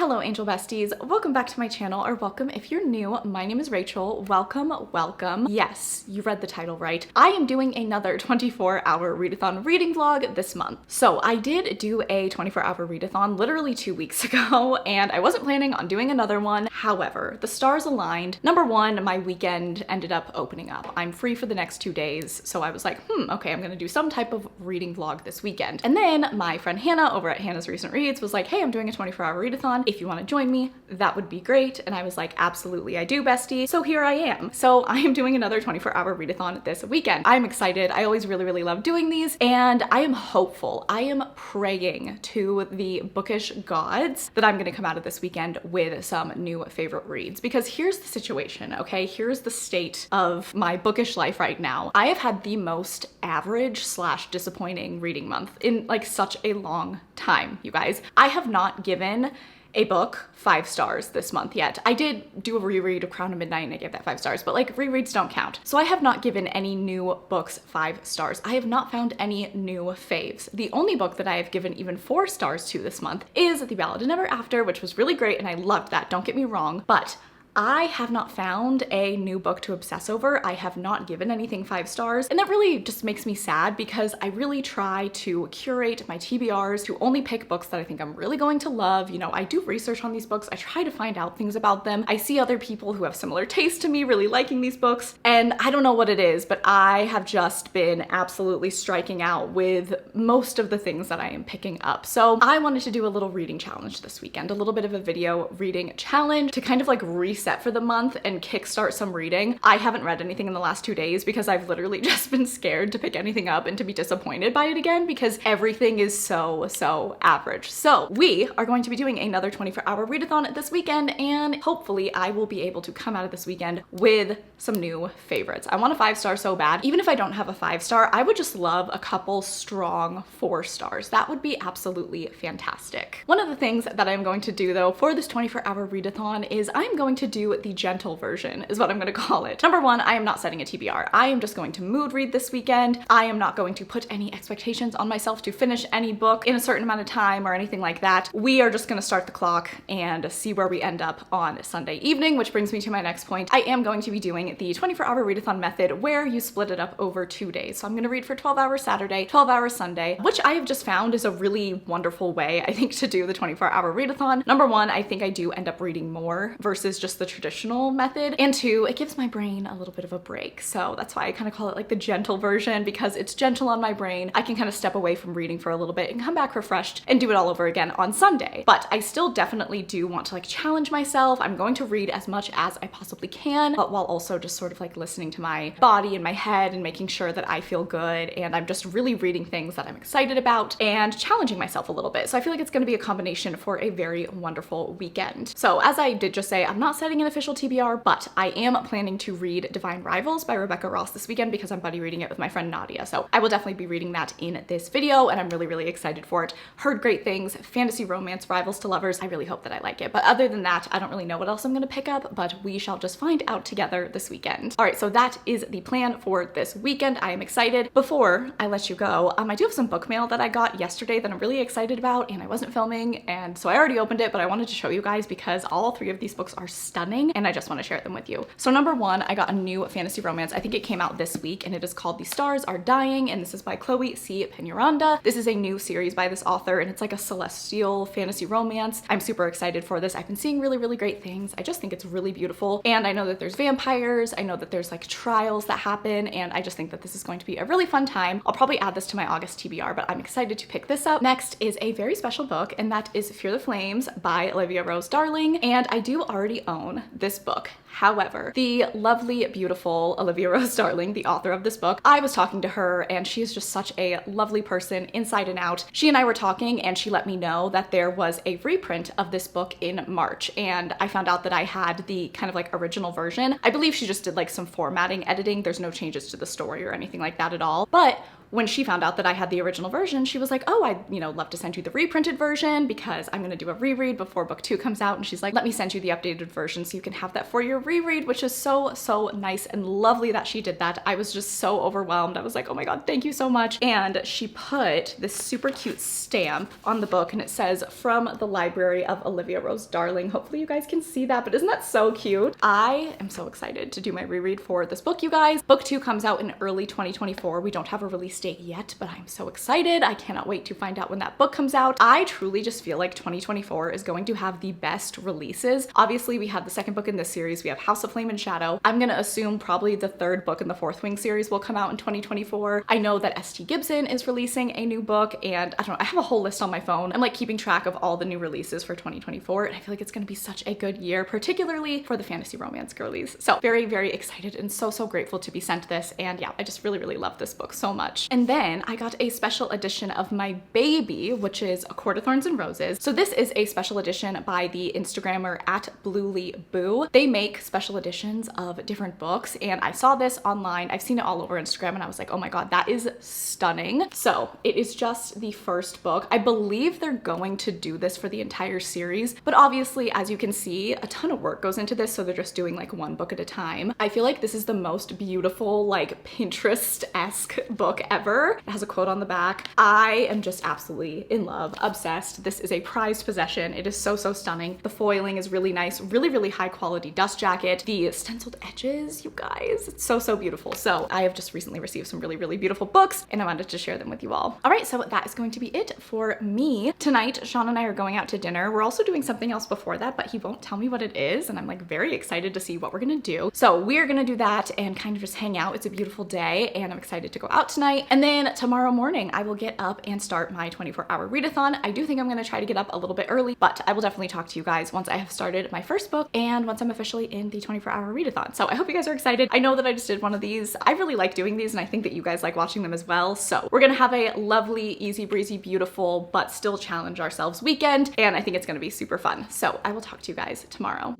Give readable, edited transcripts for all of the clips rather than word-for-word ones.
Hello Angel Besties, welcome back to my channel, or welcome if you're new. My name is Rachel. Welcome. Yes, you read the title right. I am doing another 24-hour readathon reading vlog this month. So I did do a 24-hour readathon literally 2 weeks ago, and I wasn't planning on doing another one. However, the stars aligned. Number one, my weekend ended up opening up. I'm free for the next 2 days, so I was like, okay, I'm gonna do some type of reading vlog this weekend. And then my friend Hannah over at Hannah's Recent Reads was like, hey, I'm doing a 24-hour readathon. If you want to join me, that would be great. And I was like, absolutely, I do, bestie. So here I am. So I am doing another 24-hour readathon this weekend. I'm excited. I always really love doing these, and I am hopeful. I am praying to the bookish gods that I'm going to come out of this weekend with some new favorite reads, because here's the situation, okay? Here's the state of my bookish life right now. I have had the most average / disappointing reading month in like such a long time, you guys. I have not given a book 5 stars this month yet. I did do a reread of Crown of Midnight and I gave that 5 stars, but like rereads don't count. So I have not given any new books 5 stars. I have not found any new faves. The only book that I have given even 4 stars to this month is The Ballad of Never After, which was really great and I loved that, don't get me wrong, but I have not found a new book to obsess over. I have not given anything 5 stars, and that really just makes me sad because I really try to curate my TBRs to only pick books that I think I'm really going to love. You know, I do research on these books. I try to find out things about them. I see other people who have similar taste to me really liking these books, and I don't know what it is, but I have just been absolutely striking out with most of the things that I am picking up. So I wanted to do a little reading challenge this weekend, a little bit of a video reading challenge to kind of like reset for the month and kickstart some reading. I haven't read anything in the last 2 days because I've literally just been scared to pick anything up and to be disappointed by it again because everything is so average. So we are going to be doing another 24-hour readathon this weekend, and hopefully I will be able to come out of this weekend with some new favorites. I want a 5 star so bad. Even if I don't have a 5 star, I would just love a couple strong 4 stars. That would be absolutely fantastic. One of the things that I'm going to do though for this 24-hour readathon is I'm going to do the gentle version, is what I'm going to call it. Number one, I am not setting a TBR. I am just going to mood read this weekend. I am not going to put any expectations on myself to finish any book in a certain amount of time or anything like that. We are just going to start the clock and see where we end up on Sunday evening, which brings me to my next point. I am going to be doing the 24-hour readathon method where you split it up over 2 days. So I'm going to read for 12 hours Saturday, 12 hours Sunday, which I have just found is a really wonderful way, I think, to do the 24-hour readathon. Number one, I think I do end up reading more versus just the traditional method, and 2, it gives my brain a little bit of a break. So that's why I kind of call it like the gentle version, because it's gentle on my brain. I can kind of step away from reading for a little bit and come back refreshed and do it all over again on Sunday. But I still definitely do want to like challenge myself. I'm going to read as much as I possibly can, but while also just sort of like listening to my body and my head and making sure that I feel good and I'm just really reading things that I'm excited about and challenging myself a little bit. So I feel like it's going to be a combination for a very wonderful weekend. So as I did just say, I'm not setting an official TBR, but I am planning to read Divine Rivals by Rebecca Ross this weekend because I'm buddy reading it with my friend Nadia. So I will definitely be reading that in this video, and I'm really excited for it. Heard great things, fantasy romance, rivals to lovers. I really hope that I like it. But other than that, I don't really know what else I'm gonna pick up, but we shall just find out together this weekend. All right, so that is the plan for this weekend. I am excited. Before I let you go, I do have some book mail that I got yesterday that I'm really excited about, and I wasn't filming, and so I already opened it, but I wanted to show you guys because all 3 of these books are stunning, and I just want to share them with you. So number one, I got a new fantasy romance. I think it came out this week, and it is called The Stars Are Dying, and this is by Chloe C. Penuranda. This is a new series by this author, and it's like a celestial fantasy romance. I'm super excited for this. I've been seeing really great things. I just think it's really beautiful, and I know that there's vampires. I know that there's like trials that happen, and I just think that this is going to be a really fun time. I'll probably add this to my August TBR, but I'm excited to pick this up. Next is a very special book, and that is Fear the Flames by Olivia Rose Darling, and I do already own this book. However, the lovely, beautiful Olivia Rose Darling, the author of this book, I was talking to her, and she is just such a lovely person inside and out. She and I were talking, and she let me know that there was a reprint of this book in March, and I found out that I had the kind of like original version. I believe she just did like some formatting editing. There's no changes to the story or anything like that at all. But when she found out that I had the original version, she was like, oh, I'd, love to send you the reprinted version because I'm gonna do a reread before book 2 comes out. And she's like, let me send you the updated version so you can have that for your reread, which is so nice and lovely that she did that. I was just so overwhelmed. I was like, oh my God, thank you so much. And she put this super cute stamp on the book and it says, "From the library of Olivia Rose Darling." Hopefully you guys can see that, but isn't that so cute? I am so excited to do my reread for this book, you guys. Book 2 comes out in early 2024. We don't have a release date yet, but I'm so excited. I cannot wait to find out when that book comes out. I truly just feel like 2024 is going to have the best releases. Obviously, we have the second book in this series. We have House of Flame and Shadow. I'm gonna assume probably the third book in the Fourth Wing series will come out in 2024. I know that S.T. Gibson is releasing a new book, and I don't know, I have a whole list on my phone. I'm like keeping track of all the new releases for 2024, and I feel like it's gonna be such a good year, particularly for the fantasy romance girlies. So very excited and so grateful to be sent this. And yeah, I just really love this book so much. And then I got a special edition of my baby, which is A Court of Thorns and Roses. So this is a special edition by the Instagrammer at @BluelyBoo. They make special editions of different books, and I saw this online. I've seen it all over Instagram, and I was like, oh my God, that is stunning. So it is just the first book. I believe they're going to do this for the entire series, but obviously, as you can see, a ton of work goes into this, so they're just doing like one book at a time. I feel like this is the most beautiful, like Pinterest-esque book ever. It has a quote on the back. I am just absolutely in love, obsessed. This is a prized possession. It is so stunning. The foiling is really nice, really high quality dust jacket. The stenciled edges, you guys, it's so beautiful. So I have just recently received some really beautiful books, and I wanted to share them with you all. All right, so that is going to be it for me. Tonight, Sean and I are going out to dinner. We're also doing something else before that, but he won't tell me what it is, and I'm like very excited to see what we're gonna do. So we're gonna do that and kind of just hang out. It's a beautiful day, and I'm excited to go out tonight. And then tomorrow morning, I will get up and start my 24-hour readathon. I do think I'm gonna try to get up a little bit early, but I will definitely talk to you guys once I have started my first book and once I'm officially in the 24-hour readathon. So I hope you guys are excited. I know that I just did one of these. I really like doing these, and I think that you guys like watching them as well. So we're gonna have a lovely, easy breezy, beautiful, but still challenge ourselves weekend, and I think it's gonna be super fun. So I will talk to you guys tomorrow.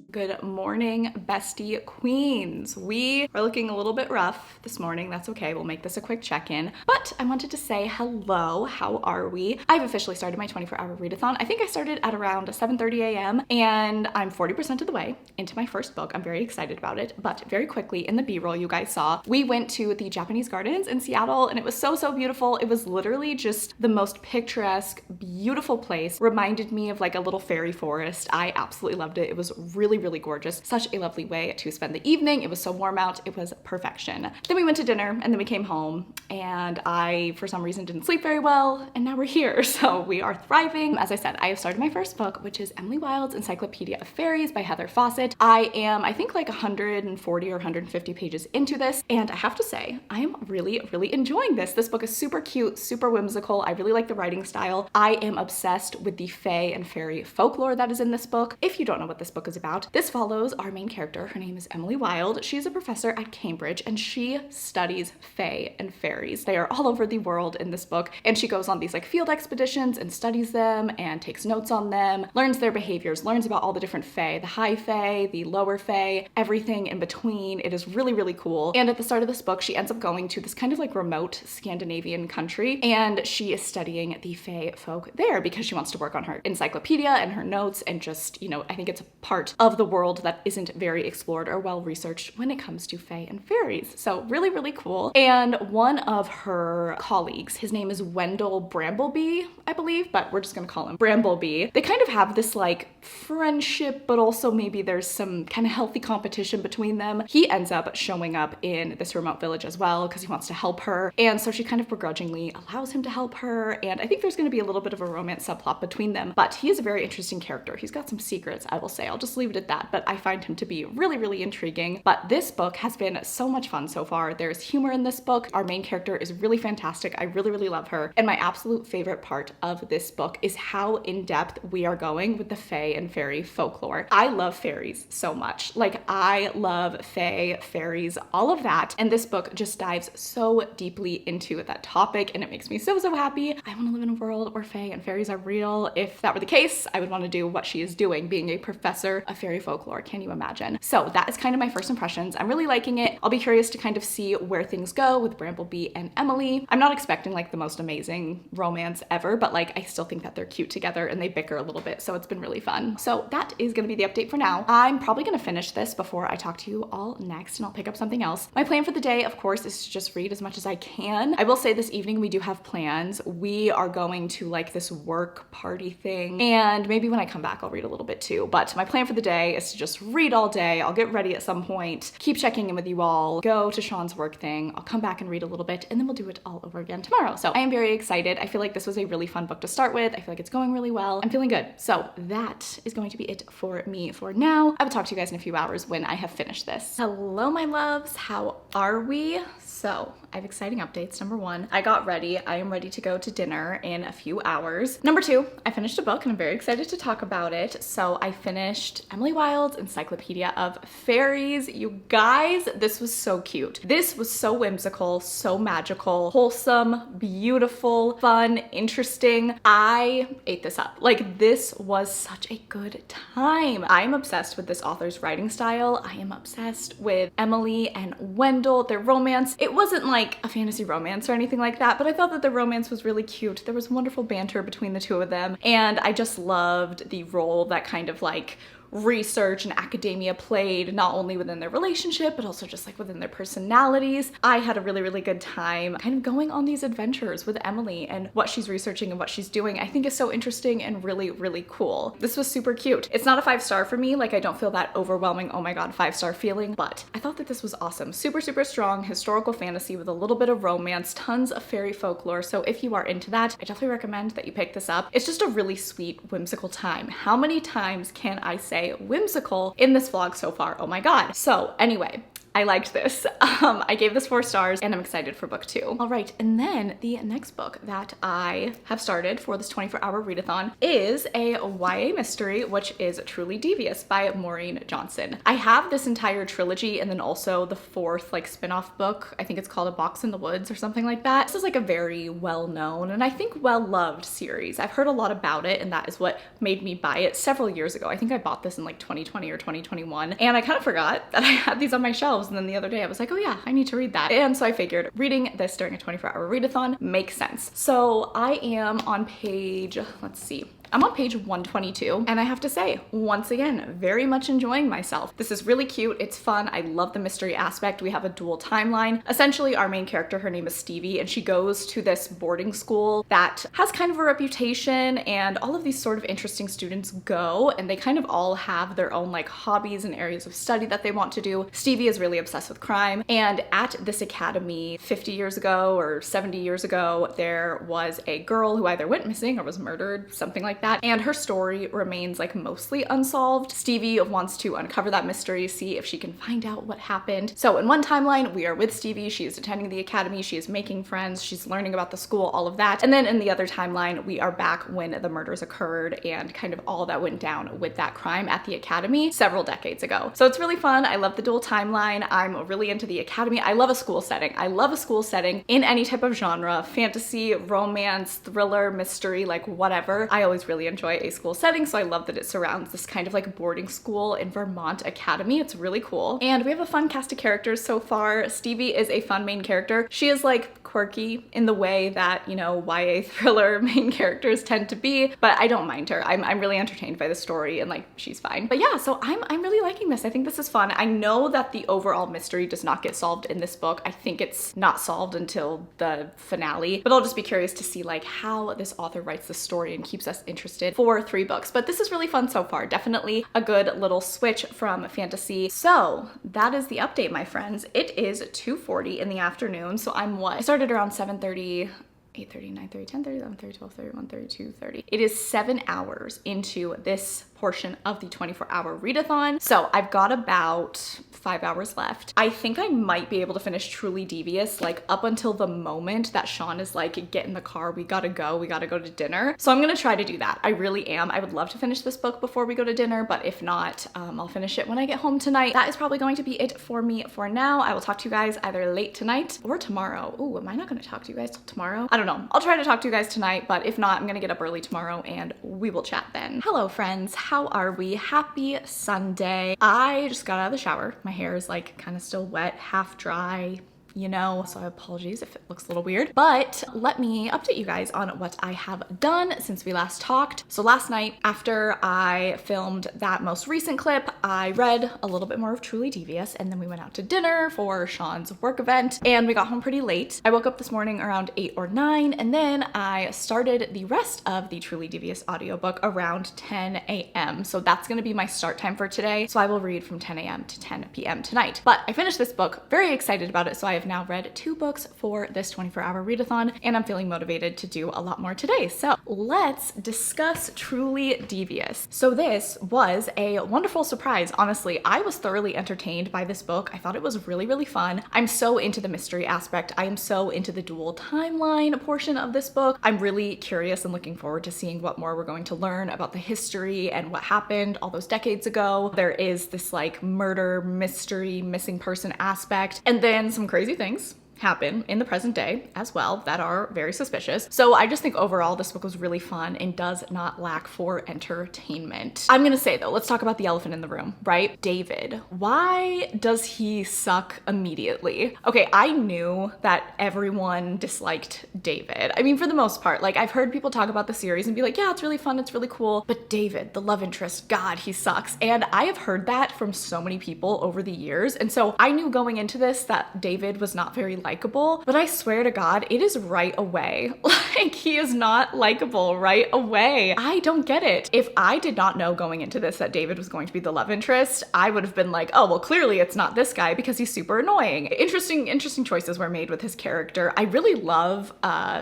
Good morning, bestie queens. We are looking a little bit rough this morning. That's okay. We'll make this a quick check-in. But I wanted to say hello. How are we? I've officially started my 24-hour readathon. I think I started at around 7:30 a.m. and I'm 40% of the way into my first book. I'm very excited about it. But very quickly, in the B-roll you guys saw, we went to the Japanese gardens in Seattle, and it was so beautiful. It was literally just the most picturesque, beautiful place. Reminded me of like a little fairy forest. I absolutely loved it. It was really gorgeous. Such a lovely way to spend the evening. It was so warm out. It was perfection. Then we went to dinner, and then we came home, and I, for some reason, didn't sleep very well, and now we're here. So we are thriving. As I said, I have started my first book, which is Emily Wilde's Encyclopedia of Fairies by Heather Fawcett. I am, I think, like 140 or 150 pages into this, and I have to say, I am really enjoying this. This book is super cute, super whimsical. I really like the writing style. I am obsessed with the fae and fairy folklore that is in this book. If you don't know what this book is about, This follows our main character. Her name is Emily Wilde. She's a professor at Cambridge and she studies fae and fairies. They are all over the world in this book, and she goes on these like field expeditions and studies them and takes notes on them, learns their behaviors, learns about all the different fae, the high fae, the lower fae, everything in between. It is really, really cool. And at the start of this book, she ends up going to this kind of like remote Scandinavian country, and she is studying the fae folk there because she wants to work on her encyclopedia and her notes, and just, you know, I think it's a part of the world that isn't very explored or well researched when it comes to fae and fairies. So really, really cool. And one of her colleagues, his name is Wendell Brambleby, I believe, but we're just gonna call him Brambleby. They kind of have this like friendship, but also maybe there's some kind of healthy competition between them. He ends up showing up in this remote village as well because he wants to help her, and so she kind of begrudgingly allows him to help her, and I think there's going to be a little bit of a romance subplot between them, but he is a very interesting character. He's got some secrets, I will say. I'll just leave it at that, but I find him to be really, really intriguing. But this book has been so much fun so far. There's humor in this book. Our main character is really fantastic. I really, really love her, and my absolute favorite part of this book is how in-depth we are going with the fae and fairy folklore. I love fairies so much. Like, I love fae, fairies, all of that, and this book just dives so deeply into that topic, and it makes me so, so happy. I want to live in a world where fae and fairies are real. If that were the case, I would want to do what she is doing, being a professor of fairy folklore. Can you imagine? So that is kind of my first impressions. I'm really liking it. I'll be curious to kind of see where things go with Brambleby and Emily. I'm not expecting like the most amazing romance ever, but like I still think that they're cute together and they bicker a little bit, so it's been really fun. So that is going to be the update for now. I'm probably going to finish this before I talk to you all next, and I'll pick up something else. My plan for the day, of course, is to just read as much as I can. I will say this evening we do have plans. We are going to like this work party thing, and maybe when I come back I'll read a little bit too, but my plan for the day is to just read all day. I'll get ready at some point, keep checking in with you all, go to Sean's work thing, I'll come back and read a little bit, and then we'll do it all over again tomorrow. So I am very excited. I feel like this was a really fun book to start with. I feel like it's going really well. I'm feeling good. So that is going to be it for me for now. I will talk to you guys in a few hours when I have finished this. Hello, my loves. How are we? So I have exciting updates. Number one, I got ready. I am ready to go to dinner in a few hours. Number two, I finished a book and I'm very excited to talk about it. So I finished Emily Wilde's Encyclopedia of Fairies. You guys, this was so cute. This was so whimsical, so magical, wholesome, beautiful, fun, interesting. I ate this up. Like, this was such a good time. I am obsessed with this author's writing style. I am obsessed with Emily and Wendell, their romance. It wasn't like a fantasy romance or anything like that, but I thought that the romance was really cute. There was wonderful banter between the two of them, and I just loved the role that kind of like research and academia played, not only within their relationship, but also just like within their personalities. I had a really, really good time kind of going on these adventures with Emily, and what she's researching and what she's doing I think is so interesting and really, really cool. This was super cute. It's not a 5-star for me. Like, I don't feel that overwhelming, oh my god, 5-star feeling, but I thought that this was awesome. Super, super strong historical fantasy with a little bit of romance, tons of fairy folklore. So if you are into that, I definitely recommend that you pick this up. It's just a really sweet, whimsical time. How many times can I say whimsical in this vlog so far? Oh my god. So anyway, I liked this. I gave this 4 stars and I'm excited for book 2. All right, and then the next book that I have started for this 24-hour readathon is a YA mystery, which is Truly Devious by Maureen Johnson. I have this entire trilogy and then also the 4th like spin-off book. I think it's called A Box in the Woods or something like that. This is like a very well-known and I think well-loved series. I've heard a lot about it, and that is what made me buy it several years ago. I think I bought this in like 2020 or 2021, and I kind of forgot that I had these on my shelves. And then the other day I was like, oh yeah, I need to read that. And so I figured reading this during a 24-hour readathon makes sense. So I am on page, let's see, I'm on page 122, and I have to say, once again, very much enjoying myself. This is really cute, it's fun, I love the mystery aspect. We have a dual timeline. Essentially, our main character, her name is Stevie, and she goes to this boarding school that has kind of a reputation, and all of these sort of interesting students go, and they kind of all have their own like hobbies and areas of study that they want to do. Stevie is really obsessed with crime, and at this academy 50 years ago or 70 years ago, there was a girl who either went missing or was murdered, something like like that. And her story remains like mostly unsolved. Stevie wants to uncover that mystery, see if she can find out what happened. So in one timeline, we are with Stevie. She is attending the academy. She is making friends. She's learning about the school, all of that. And then in the other timeline, we are back when the murders occurred and kind of all that went down with that crime at the academy several decades ago. So it's really fun. I love the dual timeline. I'm really into the academy. I love a school setting. I love a school setting in any type of genre, fantasy, romance, thriller, mystery, like whatever. I always really enjoy a school setting, so I love that it surrounds this kind of like boarding school in Vermont academy. It's really cool. And we have a fun cast of characters so far. Stevie is a fun main character. She is like quirky in the way that, you know, YA thriller main characters tend to be, but I don't mind her. I'm really entertained by the story and like she's fine. But yeah, so I'm really liking this. I think this is fun. I know that the overall mystery does not get solved in this book. I think it's not solved until the finale, but I'll just be curious to see like how this author writes the story and keeps us interested for 3 books. But this is really fun so far. Definitely a good little switch from fantasy. So that is the update, my friends. It is 2:40 in the afternoon. So I started around 7:30, 8:30, 9:30, 10:30, 11:30, 12:30, 1:30, 2:30. It is 7 hours into this portion of the 24-hour readathon. So I've got about 5 hours left. I think I might be able to finish Truly Devious like up until the moment that Sean is like, get in the car, we gotta go to dinner. So I'm gonna try to do that. I really am. I would love to finish this book before we go to dinner, but if not, I'll finish it when I get home tonight. That is probably going to be it for me for now. I will talk to you guys either late tonight or tomorrow. Ooh, am I not gonna talk to you guys till tomorrow? I don't know. I'll try to talk to you guys tonight, but if not, I'm gonna get up early tomorrow and we will chat then. Hello friends, how are we? Happy Sunday. I just got out of the shower. My hair is like kind of still wet, half dry, you know, so apologies if it looks a little weird, but let me update you guys on what I have done since we last talked. So last night, after I filmed that most recent clip, I read a little bit more of Truly Devious, and then we went out to dinner for Sean's work event, and we got home pretty late. I woke up this morning around 8 or 9, and then I started the rest of the Truly Devious audiobook around 10 a.m. So that's gonna be my start time for today. So I will read from 10 a.m. to 10 p.m. tonight. But I finished this book, very excited about it, so I have now read 2 books for this 24-hour readathon, and I'm feeling motivated to do a lot more today. So let's discuss Truly Devious. So this was a wonderful surprise. Honestly, I was thoroughly entertained by this book. I thought it was really, really fun. I'm so into the mystery aspect. I am so into the dual timeline portion of this book. I'm really curious and looking forward to seeing what more we're going to learn about the history and what happened all those decades ago. There is this like murder, mystery, missing person aspect, and then some crazy things happen in the present day as well that are very suspicious. So I just think overall this book was really fun and does not lack for entertainment. I'm gonna say though, let's talk about the elephant in the room, right? David. Why does he suck immediately? Okay, I knew that everyone disliked David. I mean, for the most part, like I've heard people talk about the series and be like, yeah, it's really fun, it's really cool, but David, the love interest, God, he sucks. And I have heard that from so many people over the years. And so I knew going into this that David was not very likable, but I swear to God, it is right away. Like, he is not likable right away. I don't get it. If I did not know going into this that David was going to be the love interest, I would have been like, oh, well, clearly it's not this guy because he's super annoying. Interesting choices were made with his character. I really love,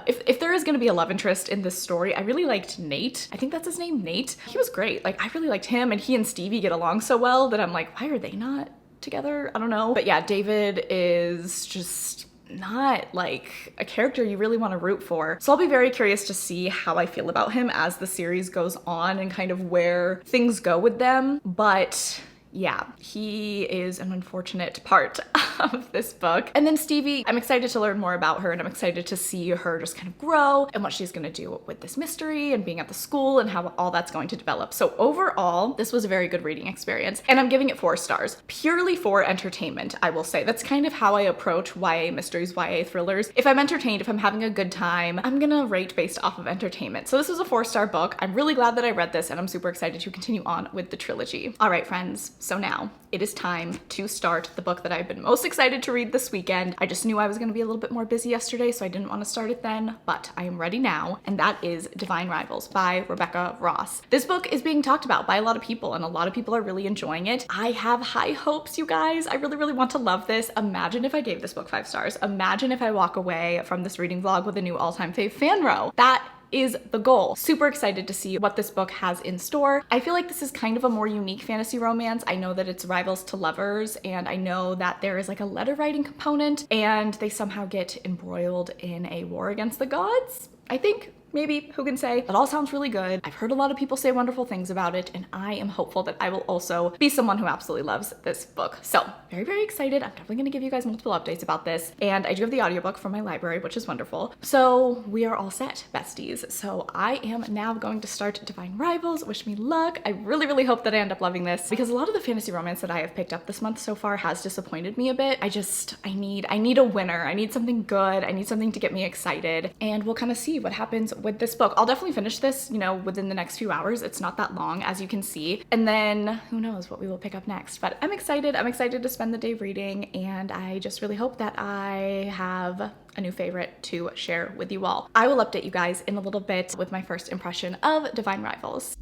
if there is gonna be a love interest in this story, I really liked Nate. I think that's his name, Nate. He was great. Like, I really liked him, and he and Stevie get along so well that I'm like, why are they not together? I don't know. But yeah, David is just not like a character you really want to root for. So I'll be very curious to see how I feel about him as the series goes on and kind of where things go with them. But yeah, he is an unfortunate part of this book. And then Stevie, I'm excited to learn more about her, and I'm excited to see her just kind of grow and what she's gonna do with this mystery and being at the school and how all that's going to develop. So overall, this was a very good reading experience, and I'm giving it 4 stars, purely for entertainment, I will say. That's kind of how I approach YA mysteries, YA thrillers. If I'm entertained, if I'm having a good time, I'm gonna rate based off of entertainment. So this was a 4-star book. I'm really glad that I read this, and I'm super excited to continue on with the trilogy. All right, friends, so now it is time to start the book that I've been most excited to read this weekend. I just knew I was gonna be a little bit more busy yesterday, so I didn't want to start it then, but I am ready now, and that is Divine Rivals by Rebecca Ross. This book is being talked about by a lot of people, and a lot of people are really enjoying it. I have high hopes, you guys. I really, really want to love this. Imagine if I gave this book 5 stars. Imagine if I walk away from this reading vlog with a new all-time fave fan row. That is the goal. Super excited to see what this book has in store. I feel like this is kind of a more unique fantasy romance. I know that it's rivals to lovers, and I know that there is like a letter writing component, and they somehow get embroiled in a war against the gods, I think. Maybe, who can say? It all sounds really good. I've heard a lot of people say wonderful things about it, and I am hopeful that I will also be someone who absolutely loves this book. So, very, very excited. I'm definitely gonna give you guys multiple updates about this, and I do have the audiobook from my library, which is wonderful. So, we are all set, besties. So, I am now going to start Divine Rivals. Wish me luck. I really, really hope that I end up loving this, because a lot of the fantasy romance that I have picked up this month so far has disappointed me a bit. I need a winner. I need something good. I need something to get me excited, and we'll kind of see what happens with this book. I'll definitely finish this, you know, within the next few hours. It's not that long, as you can see. And then who knows what we will pick up next. But I'm excited. I'm excited to spend the day reading, and I just really hope that I have a new favorite to share with you all. I will update you guys in a little bit with my first impression of Divine Rivals.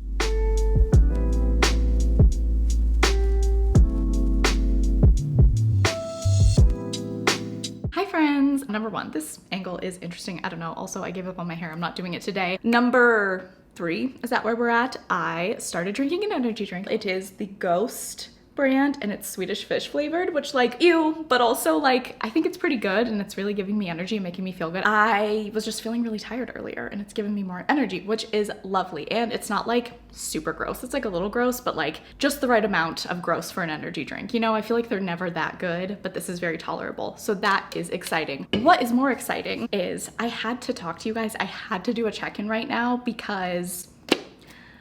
Hi friends! Number one, this angle is interesting. I don't know. Also, I gave up on my hair. I'm not doing it today. Number 3, is that where we're at? I started drinking an energy drink. It is the Ghost brand, and it's Swedish fish flavored, which like, ew, but also like, I think it's pretty good, and it's really giving me energy and making me feel good. I was just feeling really tired earlier, and it's giving me more energy, which is lovely. And it's not like super gross. It's like a little gross, but like just the right amount of gross for an energy drink. You know, I feel like they're never that good, but this is very tolerable. So that is exciting. What is more exciting is I had to talk to you guys. I had to do a check-in right now because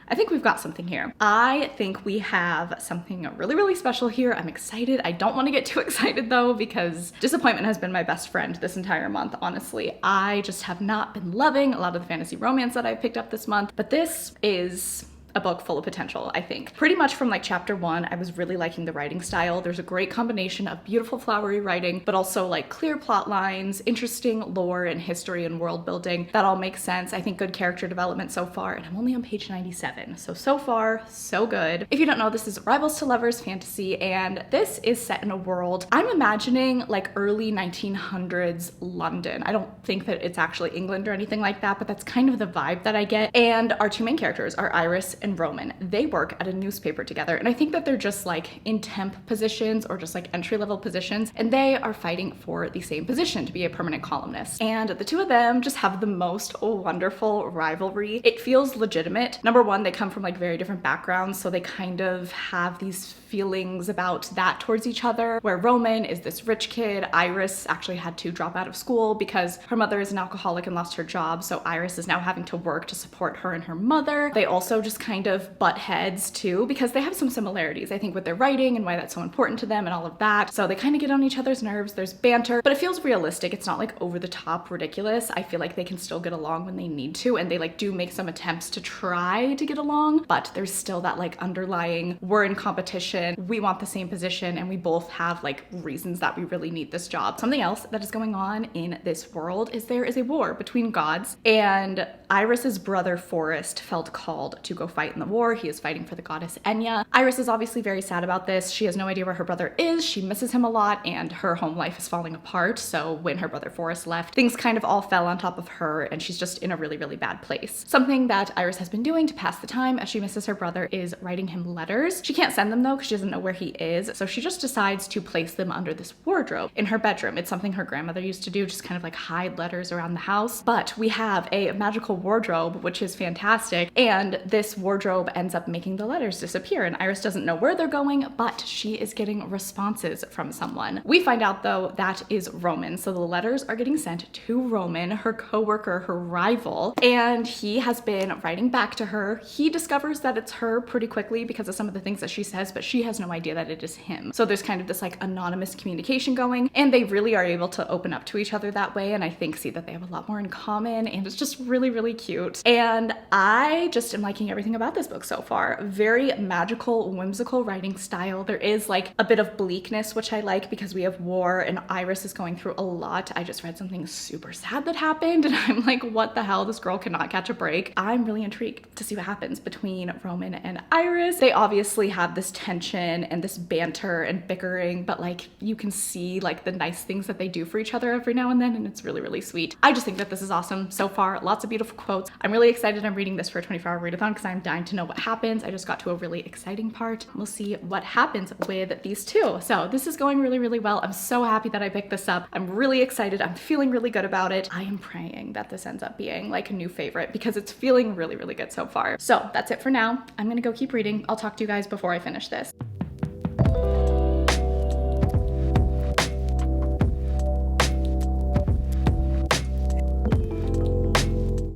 I think we've got something here. I think we have something really, really special here. I'm excited. I don't want to get too excited though, because disappointment has been my best friend this entire month, honestly. I just have not been loving a lot of the fantasy romance that I picked up this month, but this is a book full of potential, I think. Pretty much from like chapter 1, I was really liking the writing style. There's a great combination of beautiful flowery writing, but also like clear plot lines, interesting lore and history and world building. That all makes sense. I think good character development so far, and I'm only on page 97. So far, so good. If you don't know, this is Rivals to Lovers fantasy, and this is set in a world, I'm imagining like early 1900s London. I don't think that it's actually England or anything like that, but that's kind of the vibe that I get. And our two main characters are Iris and Roman. They work at a newspaper together, and I think that they're just like in temp positions or just like entry-level positions, and they are fighting for the same position to be a permanent columnist. And the two of them just have the most wonderful rivalry. It feels legitimate. Number one, they come from like very different backgrounds, so they kind of have these feelings about that towards each other, where Roman is this rich kid. Iris actually had to drop out of school because her mother is an alcoholic and lost her job, so Iris is now having to work to support her and her mother. They also just kind of butt heads too, because they have some similarities, I think, with their writing and why that's so important to them and all of that. So they kind of get on each other's nerves. There's banter, but it feels realistic. It's not like over the top ridiculous. I feel like they can still get along when they need to, and they like do make some attempts to try to get along, but there's still that like underlying, we're in competition, we want the same position, and we both have like reasons that we really need this job. Something else that is going on in this world is there is a war between gods, and Iris's brother Forrest felt called to go fight in the war. He is fighting for the goddess Enya. Iris is obviously very sad about this. She has no idea where her brother is. She misses him a lot, and her home life is falling apart. So when her brother Forrest left, things kind of all fell on top of her, and she's just in a really, really bad place. Something that Iris has been doing to pass the time as she misses her brother is writing him letters. She can't send them though, because she doesn't know where he is. So she just decides to place them under this wardrobe in her bedroom. It's something her grandmother used to do, just kind of like hide letters around the house. But we have a magical wardrobe, which is fantastic. And this wardrobe ends up making the letters disappear, and Iris doesn't know where they're going, but she is getting responses from someone. We find out though that is Roman. So the letters are getting sent to Roman, her coworker, her rival, and he has been writing back to her. He discovers that it's her pretty quickly because of some of the things that she says, but she has no idea that it is him. So there's kind of this like anonymous communication going, and they really are able to open up to each other that way, and I think see that they have a lot more in common, and it's just really, really cute. And I just am liking everything everything about this book so far. Very magical, whimsical writing style. There is like a bit of bleakness, which I like because we have war and Iris is going through a lot. I just read something super sad that happened and I'm like, what the hell? This girl cannot catch a break. I'm really intrigued to see what happens between Roman and Iris. They obviously have this tension and this banter and bickering, but like you can see like the nice things that they do for each other every now and then, and it's really, really sweet. I just think that this is awesome so far. Lots of beautiful quotes. I'm really excited. I'm reading this for a 24-hour readathon because I'm dying to know what happens. I just got to a really exciting part. We'll see what happens with these two. So this is going really, really well. I'm so happy that I picked this up. I'm really excited. I'm feeling really good about it. I am praying that this ends up being like a new favorite because it's feeling really, really good so far. So that's it for now. I'm gonna go keep reading. I'll talk to you guys before I finish this.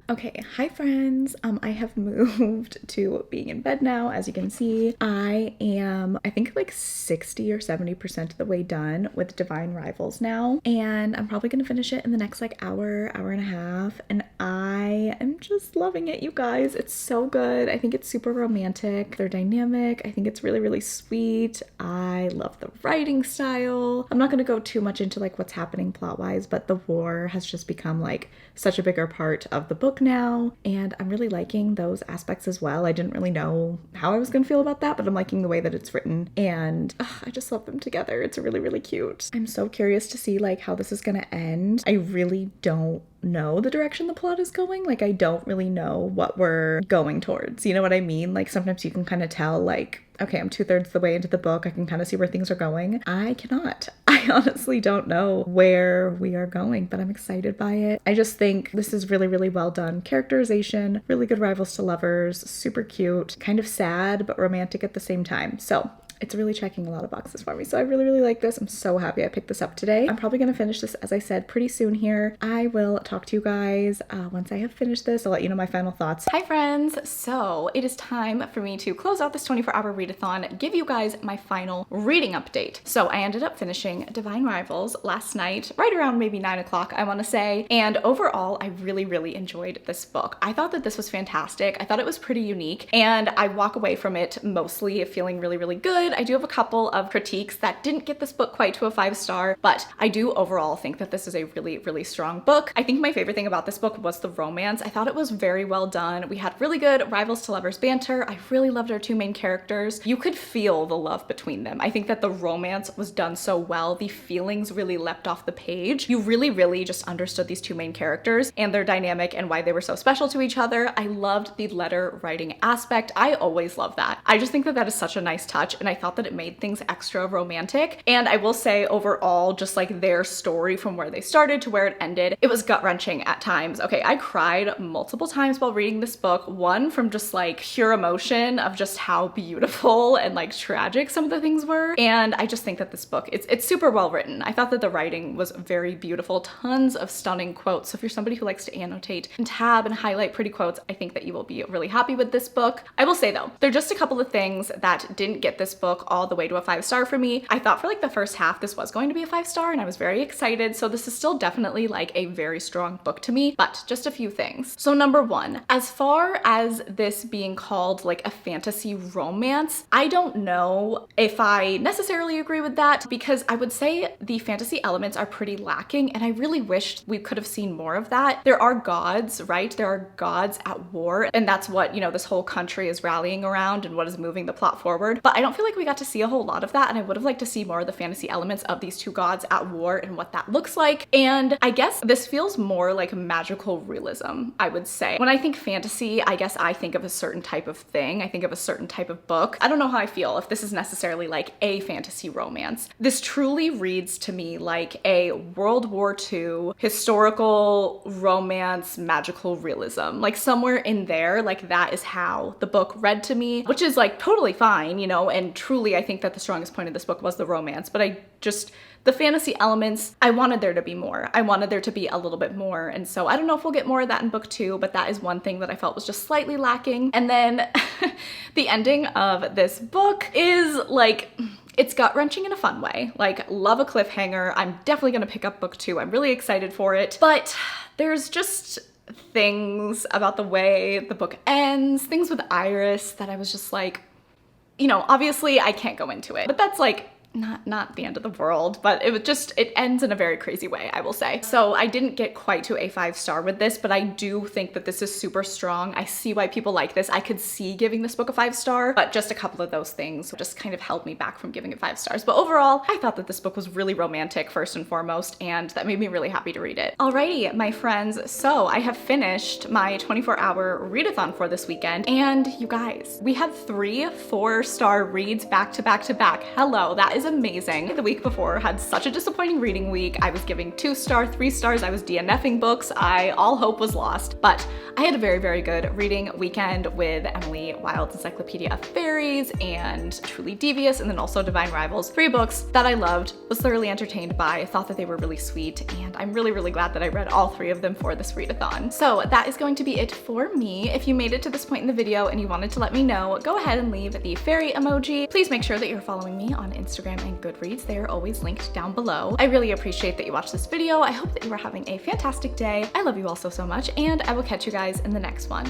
Okay, hi friends. I have moved to being in bed now. As you can see, I am, I think like 60 or 70% of the way done with Divine Rivals now. And I'm probably gonna finish it in the next like hour and a half. And I am just loving it, you guys. It's so good. I think it's super romantic. They're dynamic. I think it's really, really sweet. I love the writing style. I'm not gonna go too much into like what's happening plot-wise, but the war has just become like such a bigger part of the book now, and I'm really liking those aspects as well. I didn't really know how I was gonna feel about that, but I'm liking the way that it's written, and I just love them together. It's really, really cute. I'm so curious to see like how this is gonna end. I really don't know the direction the plot is going. Like I don't really know what we're going towards. You know what I mean? Like sometimes you can kind of tell like, okay, I'm 2/3 the way into the book. I can kind of see where things are going. I cannot. I honestly don't know where we are going, but I'm excited by it. I just think this is really, really well done. Characterization, really good rivals to lovers, super cute, kind of sad, but romantic at the same time. So it's really checking a lot of boxes for me. So I really, really like this. I'm so happy I picked this up today. I'm probably going to finish this, as I said, pretty soon here. I will talk to you guys once I have finished this. I'll let you know my final thoughts. Hi friends. So it is time for me to close out this 24-hour readathon, give you guys my final reading update. So I ended up finishing Divine Rivals last night, right around maybe 9 o'clock, I want to say. And overall, I really, really enjoyed this book. I thought that this was fantastic. I thought it was pretty unique, and I walk away from it mostly feeling really, really good. I do have a couple of critiques that didn't get this book quite to a 5-star, but I do overall think that this is a really, really strong book. I think my favorite thing about this book was the romance. I thought it was very well done. We had really good rivals to lovers banter. I really loved our two main characters. You could feel the love between them. I think that the romance was done so well. The feelings really leapt off the page. You really, really just understood these two main characters and their dynamic and why they were so special to each other. I loved the letter writing aspect. I always love that. I just think that that is such a nice touch, and I thought that it made things extra romantic. And I will say overall, just like their story from where they started to where it ended, it was gut-wrenching at times. Okay, I cried multiple times while reading this book. One, from just like pure emotion of just how beautiful and like tragic some of the things were. And I just think that this book, it's super well written. I thought that the writing was very beautiful. Tons of stunning quotes. So if you're somebody who likes to annotate and tab and highlight pretty quotes, I think that you will be really happy with this book. I will say though, there are just a couple of things that didn't get this book all the way to a 5-star for me. I thought for like the first half this was going to be a 5-star, and I was very excited. So this is still definitely like a very strong book to me, but just a few things. So number one, as far as this being called like a fantasy romance, I don't know if I necessarily agree with that, because I would say the fantasy elements are pretty lacking, and I really wished we could have seen more of that. There are gods, right? There are gods at war, and that's what, you know, this whole country is rallying around and what is moving the plot forward. But I don't feel like we got to see a whole lot of that, and I would have liked to see more of the fantasy elements of these two gods at war and what that looks like. And I guess this feels more like magical realism, I would say. When I think fantasy, I guess I think of a certain type of thing. I think of a certain type of book. I don't know how I feel if this is necessarily like a fantasy romance. This truly reads to me like a World War II historical romance, magical realism. Like somewhere in there, like that is how the book read to me, which is like totally fine, you know, and truly I think that the strongest point of this book was the romance, but the fantasy elements, I wanted there to be more. I wanted there to be a little bit more. And so I don't know if we'll get more of that in book 2, but that is one thing that I felt was just slightly lacking. And then the ending of this book is like, it's gut-wrenching in a fun way. Like, love a cliffhanger. I'm definitely gonna pick up book 2. I'm really excited for it. But there's just things about the way the book ends, things with Iris that I was just like, you know, obviously I can't go into it, but that's like not the end of the world, but it ends in a very crazy way, I will say. So I didn't get quite to a 5-star with this, but I do think that this is super strong. I see why people like this. I could see giving this book a 5-star, but just a couple of those things just kind of held me back from giving it 5 stars. But overall, I thought that this book was really romantic first and foremost, and that made me really happy to read it. Alrighty, my friends, so I have finished my 24-hour readathon for this weekend, and you guys, we had 3 4-star reads back to back to back. Hello, that is amazing. The week before had such a disappointing reading week. I was giving 2-star, 3 stars. I was DNFing books. All hope was lost, but I had a very, very good reading weekend with Emily Wilde's Encyclopedia of Fairies and Truly Devious, and then also Divine Rivals. 3 books that I loved, was thoroughly entertained by, thought that they were really sweet, and I'm really, really glad that I read all 3 of them for this readathon. So that is going to be it for me. If you made it to this point in the video and you wanted to let me know, go ahead and leave the fairy emoji. Please make sure that you're following me on Instagram and Goodreads. They are always linked down below. I really appreciate that you watched this video. I hope that you are having a fantastic day. I love you all so, so much, and I will catch you guys in the next one.